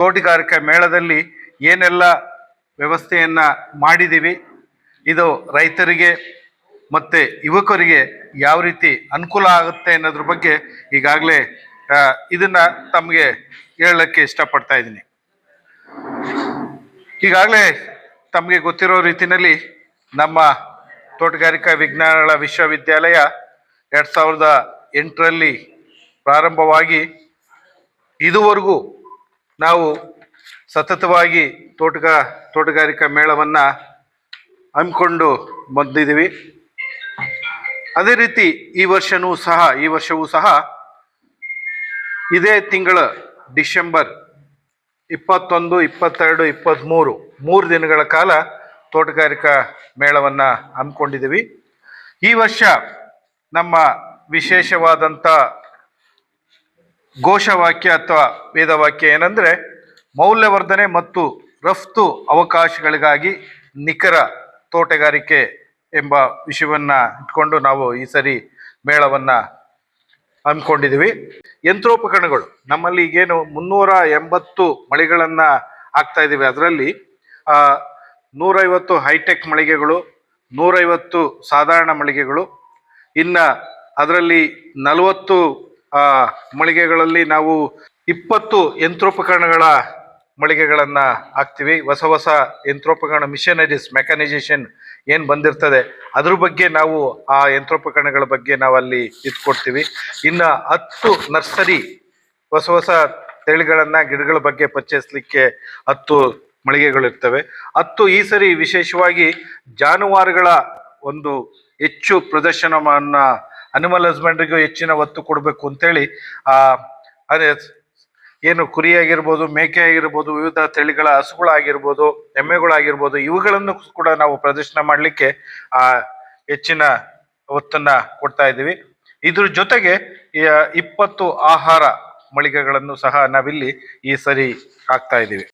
ತೋಟಗಾರಿಕಾ ಮೇಳದಲ್ಲಿ ಏನೆಲ್ಲ ವ್ಯವಸ್ಥೆಯನ್ನು ಮಾಡಿದ್ದೀವಿ, ಇದು ರೈತರಿಗೆ ಮತ್ತು ಯುವಕರಿಗೆ ಯಾವ ರೀತಿ ಅನುಕೂಲ ಆಗುತ್ತೆ ಅನ್ನೋದ್ರ ಬಗ್ಗೆ ಈಗಾಗಲೇ ಇದನ್ನು ತಮಗೆ ಹೇಳಲಿಕ್ಕೆ ಇಷ್ಟಪಡ್ತಾ ಇದ್ದೀನಿ. ಈಗಾಗಲೇ ತಮಗೆ ಗೊತ್ತಿರೋ ರೀತಿಯಲ್ಲಿ ನಮ್ಮ ತೋಟಗಾರಿಕಾ ವಿಜ್ಞಾನಗಳ ವಿಶ್ವವಿದ್ಯಾಲಯ 2008ರಲ್ಲಿ ಪ್ರಾರಂಭವಾಗಿ ಇದುವರೆಗೂ ನಾವು ಸತತವಾಗಿ ತೋಟಗಾರಿಕಾ ಮೇಳವನ್ನು ಹಮ್ಮಿಕೊಂಡು ಬಂದಿದ್ದೀವಿ. ಅದೇ ರೀತಿ ಈ ವರ್ಷವೂ ಸಹ ಇದೇ ತಿಂಗಳ ಡಿಸೆಂಬರ್ 21, 22, 23 3 ದಿನಗಳ ಕಾಲ ತೋಟಗಾರಿಕಾ ಮೇಳವನ್ನು ಹಮ್ಮಿಕೊಂಡಿದ್ದೀವಿ. ಈ ವರ್ಷ ನಮ್ಮ ವಿಶೇಷವಾದಂಥ ಘೋಷವಾಕ್ಯ ಅಥವಾ ವೇದವಾಕ್ಯ ಏನಂದರೆ, ಮೌಲ್ಯವರ್ಧನೆ ಮತ್ತು ರಫ್ತು ಅವಕಾಶಗಳಿಗಾಗಿ ನಿಖರ ತೋಟಗಾರಿಕೆ ಎಂಬ ವಿಷಯವನ್ನು ಇಟ್ಕೊಂಡು ನಾವು ಈ ಸರಿ ಮೇಳವನ್ನು ಹಮ್ಮಿಕೊಂಡಿದ್ದೀವಿ. ಯಂತ್ರೋಪಕರಣಗಳು ನಮ್ಮಲ್ಲಿ ಈಗೇನು 380 ಮಳಿಗೆಗಳನ್ನು ಹಾಕ್ತಾ ಇದ್ದೀವಿ. ಅದರಲ್ಲಿ 150 ಹೈಟೆಕ್ ಮಳಿಗೆಗಳು, 150 ಸಾಧಾರಣ ಮಳಿಗೆಗಳು, ಇನ್ನು ಅದರಲ್ಲಿ 40 ಮಳಿಗೆಗಳಲ್ಲಿ ನಾವು 20 ಯಂತ್ರೋಪಕರಣಗಳ ಮಳಿಗೆಗಳನ್ನು ಹಾಕ್ತೀವಿ. ಹೊಸ ಯಂತ್ರೋಪಕರಣ ಮೆಕ್ಯಾನೈಸೇಷನ್ ಏನು ಬಂದಿರ್ತದೆ ಅದ್ರ ಬಗ್ಗೆ ನಾವು ಆ ಯಂತ್ರೋಪಕರಣಗಳ ಬಗ್ಗೆ ನಾವು ಅಲ್ಲಿ ಇಟ್ಕೊಡ್ತೀವಿ. ಇನ್ನು 10 ನರ್ಸರಿ ಹೊಸ ತಳಿಗಳನ್ನು ಗಿಡಗಳ ಬಗ್ಗೆ ಪರಿಚಯಿಸಲಿಕ್ಕೆ 10 ಮಳಿಗೆಗಳಿರ್ತವೆ. 10 ಈ ಸರಿ ವಿಶೇಷವಾಗಿ ಜಾನುವಾರುಗಳ ಒಂದು ಹೆಚ್ಚು ಪ್ರದರ್ಶನವನ್ನು, ಅನಿಮಲ್ ಹಸ್ಬೆಂಡ್ರಿಗೂ ಹೆಚ್ಚಿನ ಒತ್ತು ಕೊಡಬೇಕು ಅಂತೇಳಿ ಅದೇ ಏನು ಕುರಿ ಆಗಿರ್ಬೋದು, ಮೇಕೆ ಆಗಿರ್ಬೋದು, ವಿವಿಧ ತಳಿಗಳ ಹಸುಗಳಾಗಿರ್ಬೋದು, ಎಮ್ಮೆಗಳಾಗಿರ್ಬೋದು, ಇವುಗಳನ್ನು ಕೂಡ ನಾವು ಪ್ರದರ್ಶನ ಮಾಡಲಿಕ್ಕೆ ಹೆಚ್ಚಿನ ಒತ್ತನ್ನು ಕೊಡ್ತಾ ಇದ್ದೀವಿ. ಇದ್ರ ಜೊತೆಗೆ 20 ಆಹಾರ ಮಳಿಗೆಗಳನ್ನು ಸಹ ನಾವಿಲ್ಲಿ ಈ ಸರಿ ಹಾಕ್ತಾ ಇದ್ದೀವಿ.